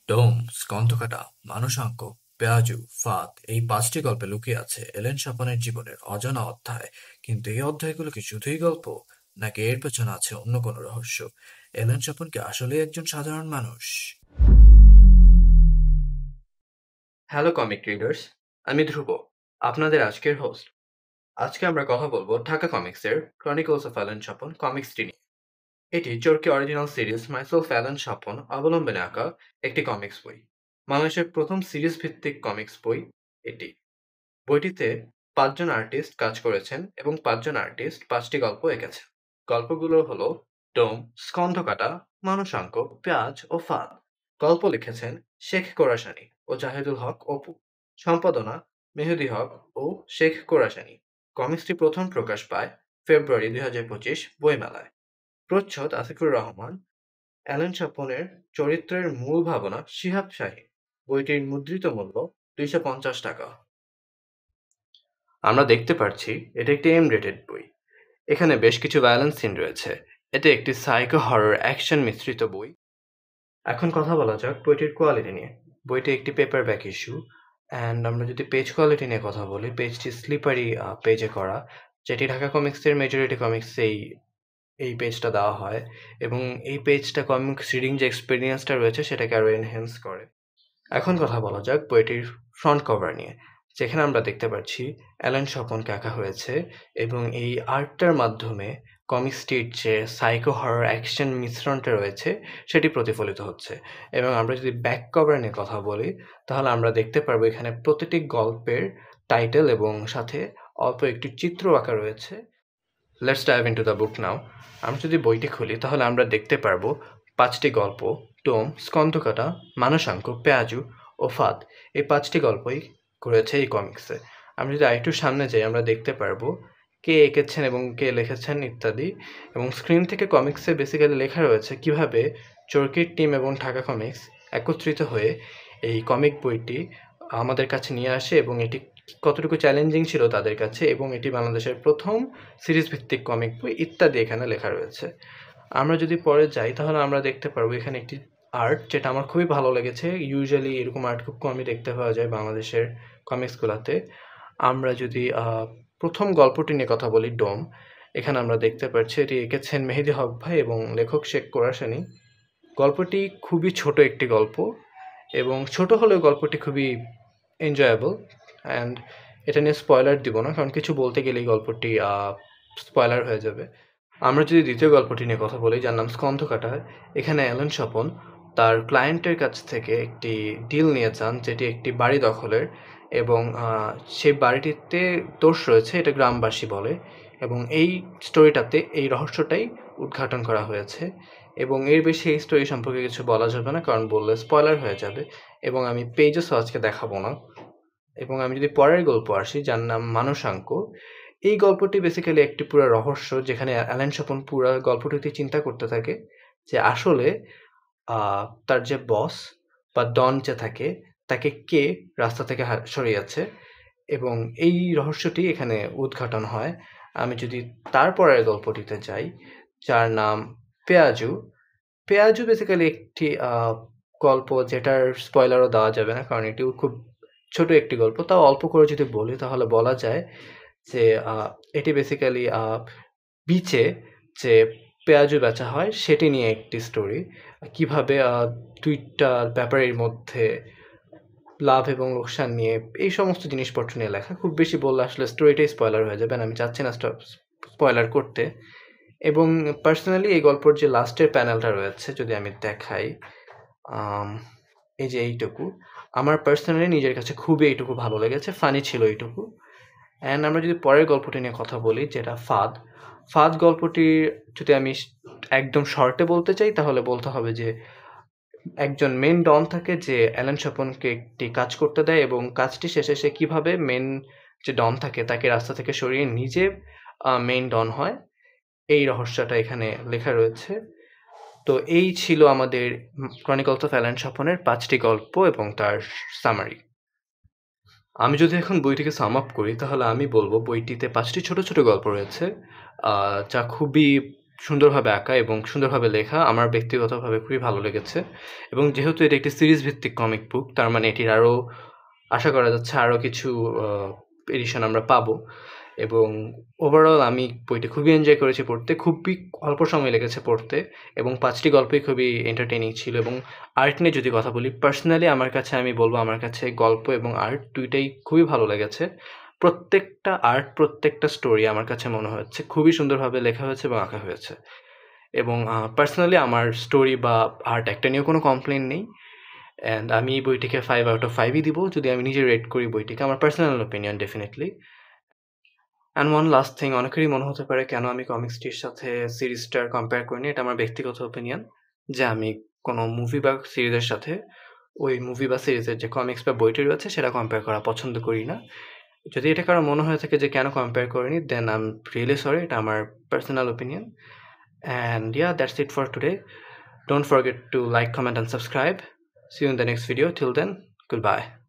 ডোম, স্কন্ধকাটা, মানুষাঙ্ক, পেঁয়াজু, ফাঁদ এই ৫টি গল্পে লুকিয়ে আছে এলেন সাপানের জীবনের অজানা অধ্যায়। কিন্তু এই অধ্যায়গুলো কি শুধুই গল্প, নাকি এর পেছনে আছে অন্য কোনো রহস্য? এলেন সাপন কি আসলেই একজন সাধারণ মানুষ? হ্যালো কমিক রিডার্স, আমি ধ্রুব, আপনাদের আজকের হোস্ট। আজকে আমরা কথা বলবো ঢাকা কমিক্সের ক্রনিকলস অফ অ্যালেন স্বপন কমিক্সটি নিয়ে। এটি Chorki original series myself Allen Swapan অবলম্বনে আঁকা একটি কমিক্স বই। বাংলাদেশের প্রথম সিরিজ ভিত্তিক কমিক্স বই এটি। বইটিতে ৫ জন আর্টিস্ট কাজ করেছেন এবং ৫ জন আর্টিস্ট ৫টি গল্প এঁকেছেন। গল্পগুলো হলো ডোম, স্কন্ধকাটা, মানুষাঙ্ক, পেঁয়াজ ও ফাঁদ। গল্প লিখেছেন শেখ কোরাসানী ও জাহিদুল হক অপু। সম্পাদনা মেহেদী হক ও শেখ কোরাসানী। কমিক্সটি প্রথম প্রকাশ পায় ফেব্রুয়ারি ২০২৫ বইমেলায়। প্রচ্ছদ আসিফুর রহমান। অ্যালেন স্বপনের চরিত্রের মূল ভাবনা শিহাব শাহীন। বইটির মুদ্রিত মূল্য ২৫০ টাকা। আমরা দেখতে পাচ্ছি এটা একটি এম রেটেড বই। এখানে বেশ কিছু ভায়োলেন্স সিন রয়েছে। এটি একটি সাইকো হরর অ্যাকশন মিশ্রিত বই। এখন কথা বলা যাক বইটির কোয়ালিটি নিয়ে। বইটি একটি পেপার ব্যাক ইস্যু, অ্যান্ড আমরা যদি পেজ কোয়ালিটি নিয়ে কথা বলি, পেজটি স্লিপারি পেজে করা, যেটি ঢাকা কমিক্সের মেজরিটি কমিক্সেই এই পেজটা দেওয়া হয়, এবং এই পেজটা কমিক্স রিডিং যে এক্সপিরিয়েন্সটা রয়েছে সেটাকে আরও এনহ্যান্স করে। এখন কথা বলা যাক বইটির ফ্রন্ট কভার নিয়ে, যেখানে আমরা দেখতে পাচ্ছি অ্যালেন স্বপনকে আঁকা হয়েছে, এবং এই আর্টটার মাধ্যমে কমিক্সটির যে সাইকো হরর অ্যাকশন মিশ্রণটা রয়েছে সেটি প্রতিফলিত হচ্ছে। এবং আমরা যদি ব্যাক কভার নিয়ে কথা বলি, তাহলে আমরা দেখতে পারবো এখানে প্রতিটি গল্পের টাইটেল এবং সাথে অল্প একটি চিত্র আঁকা রয়েছে। Let's dive into the book now. আমরা যদি বইটি খুলি তাহলে আমরা দেখতে পারবো ৫টি গল্প, টোম, স্কন্ধকাটা, মানুষাঙ্ক, পেঁয়াজু ও ফাঁদ, এই ৫টি গল্পই করেছে এই কমিক্সে। আমরা যদি আরেকটু সামনে যাই আমরা দেখতে পারবো কে এঁকেছেন এবং কে লিখেছেন ইত্যাদি। এবং স্ক্রিন থেকে কমিক্সে বেসিক্যালি লেখা রয়েছে কিভাবে চরকির টিম এবং ঢাকা কমিক্স একত্রিত হয়ে এই কমিক বইটি আমাদের কাছে নিয়ে আসে, এবং এটি কতটুকু চ্যালেঞ্জিং ছিল তাদের কাছে, এবং এটি বাংলাদেশের প্রথম সিরিজ ভিত্তিক কমিক বই ইত্যাদি এখানে লেখা রয়েছে। আমরা যদি পরে যাই তাহলে আমরা দেখতে পারবো এখানে একটি আর্ট যেটা আমার খুবই ভালো লেগেছে। ইউজুয়ালি এরকম আর্ট খুব কমই দেখতে পাওয়া যায় বাংলাদেশের কমিক্সগুলোতে। আমরা যদি প্রথম গল্পটি নিয়ে কথা বলি, ডোম, এখানে আমরা দেখতে পাচ্ছি এটি এঁকেছেন মেহেদী হক ভাই এবং লেখক শেখ কোরাসানী। গল্পটি খুবই ছোট একটি গল্প, এবং ছোট হলেও গল্পটি খুবই এনজয়েবল। অ্যান্ড এটা নিয়ে স্পয়লার দিব না, কারণ কিছু বলতে গেলেই গল্পটি স্পয়লার হয়ে যাবে। আমরা যদি দ্বিতীয় গল্পটি নিয়ে কথা বলি, যার নাম স্কন্ধকাটা, এখানে অ্যালেন স্বপন তার ক্লায়েন্টের কাছ থেকে একটি ডিল নিয়ে যান, যেটি একটি বাড়ি দখলের, এবং সেই বাড়িটিতে দোষ রয়েছে এটা গ্রামবাসী বলে, এবং এই স্টোরিটাতে এই রহস্যটাই উদ্ঘাটন করা হয়েছে। এবং এর বেশি এই স্টোরি সম্পর্কে কিছু বলা যাবে না, কারণ বললে স্পয়লার হয়ে যাবে, এবং আমি পেজেসও আজকে দেখাবো না। এবং আমি যদি পরের গল্প আসি, যার নাম মানুষাঙ্ক, এই গল্পটি বেসিক্যালি একটি পুরো রহস্য, যেখানে অ্যালেন স্বপন পুরো গল্পটিতে চিন্তা করতে থাকে যে আসলে তার যে বস বা ডন যে থাকে তাকে কে রাস্তা থেকে সরিয়েছে, এবং এই রহস্যটি এখানে উদ্ঘাটন হয়। আমি যদি তারপরের গল্পটিতে যাই, যার নাম পেঁয়াজু। পেঁয়াজু বেসিক্যালি একটি গল্প যেটার স্পয়লারও দেওয়া যাবে না, কারণ এটিও খুব ছোট একটি গল্প। তাও অল্প করে যদি বলি তাহলে বলা যায় যে এটি বেসিক্যালি বিচে যে পেঁয়াজু বেচা হয় সেটি নিয়ে একটি স্টোরি। কিভাবে দুইটা ব্যাপারের মধ্যে লাভ এবং লোকসান নিয়ে এই সমস্ত জিনিসপত্র নিয়ে লেখা। খুব বেশি বললে আসলে স্টোরিটাই স্পয়লার হয়ে যাবে, আমি চাচ্ছি না স্পয়লার করতে। এবং পার্সোনালি এই গল্পের যে লাস্টের প্যানেলটা রয়েছে যদি আমি দেখাই, এই যে এইটুকু, আমার পার্সোনালি নিজের কাছে খুবই এইটুকু ভালো লেগেছে, ফানি ছিল এইটুকু। অ্যান্ড আমরা যদি পরের গল্পটি নিয়ে কথা বলি, যেটা ফাঁদ। ফাঁদ গল্পটির যদি আমি একদম শর্টে বলতে চাই তাহলে বলতে হবে যে একজন মেন ডন থাকে যে অ্যালেন স্বপনকে একটি কাজ করতে দেয়, এবং কাজটি শেষে সে কীভাবে মেন যে ডন থাকে তাকে রাস্তা থেকে সরিয়ে নিজে মেইন ডন হয়, এই রহস্যটা এখানে লেখা রয়েছে। তো এই ছিল আমাদের ক্রনিকলস অফ অ্যালেন স্বপনের 5টি গল্প এবং তার সামারি। আমি যদি এখন বইটিকে সাম আপ করি তাহলে আমি বলবো বইটিতে 5টি ছোট ছোট গল্প রয়েছে, যা খুবই সুন্দরভাবে আঁকা এবং সুন্দরভাবে লেখা আমার ব্যক্তিগতভাবে খুবই ভালো লেগেছে এবং যেহেতু এটা একটি সিরিজ ভিত্তিক কমিক বুক তার মানে এটির আরও আশা করা যাচ্ছে আরও কিছু এডিশন আমরা পাবো এবং ওভারঅল আমি বইটি খুবই এনজয় করেছি পড়তে, খুবই অল্প সময় লেগেছে পড়তে এবং 5টি গল্পই খুবই এন্টারটেইনিং ছিল এবং আর্ট নিয়ে যদি কথা বলি পার্সোনালি আমার কাছে আমি বলবো আমার কাছে গল্প এবং আর্ট দুইটাই খুবই ভালো লেগেছে। প্রত্যেকটা আর্ট প্রত্যেকটা স্টোরি আমার কাছে মনে হচ্ছে খুবই সুন্দরভাবে লেখা হয়েছে এবং আঁকা হয়েছে এবং পার্সোনালি আমার স্টোরি বা আর্ট একটা নিয়েও কোনো কমপ্লেন নেই অ্যান্ড আমি এই বইটিকে 5 আউট অফ 5ই দিব যদি আমি নিজে রেট করি বইটিকে, আমার personal opinion definitely. And one last thing, অনেকেরই মনে হতে পারে কেন আমি কমিক্সটির সাথে সিরিজটার কম্পেয়ার করিনি, এটা আমার ব্যক্তিগত ওপিনিয়ন যে আমি কোনো মুভি বা সিরিজের সাথে ওই মুভি বা সিরিজের যে কমিক্স বা বইটি রয়েছে সেটা কম্পেয়ার করা পছন্দ করি না। যদি এটা কারো মনে হয়ে থাকে যে কেন কম্পেয়ার করিনি, then I am really sorry, এটা আমার personal opinion. And yeah, that's it for today. Don't forget to like, comment and subscribe. See you in the next video. Till then, goodbye.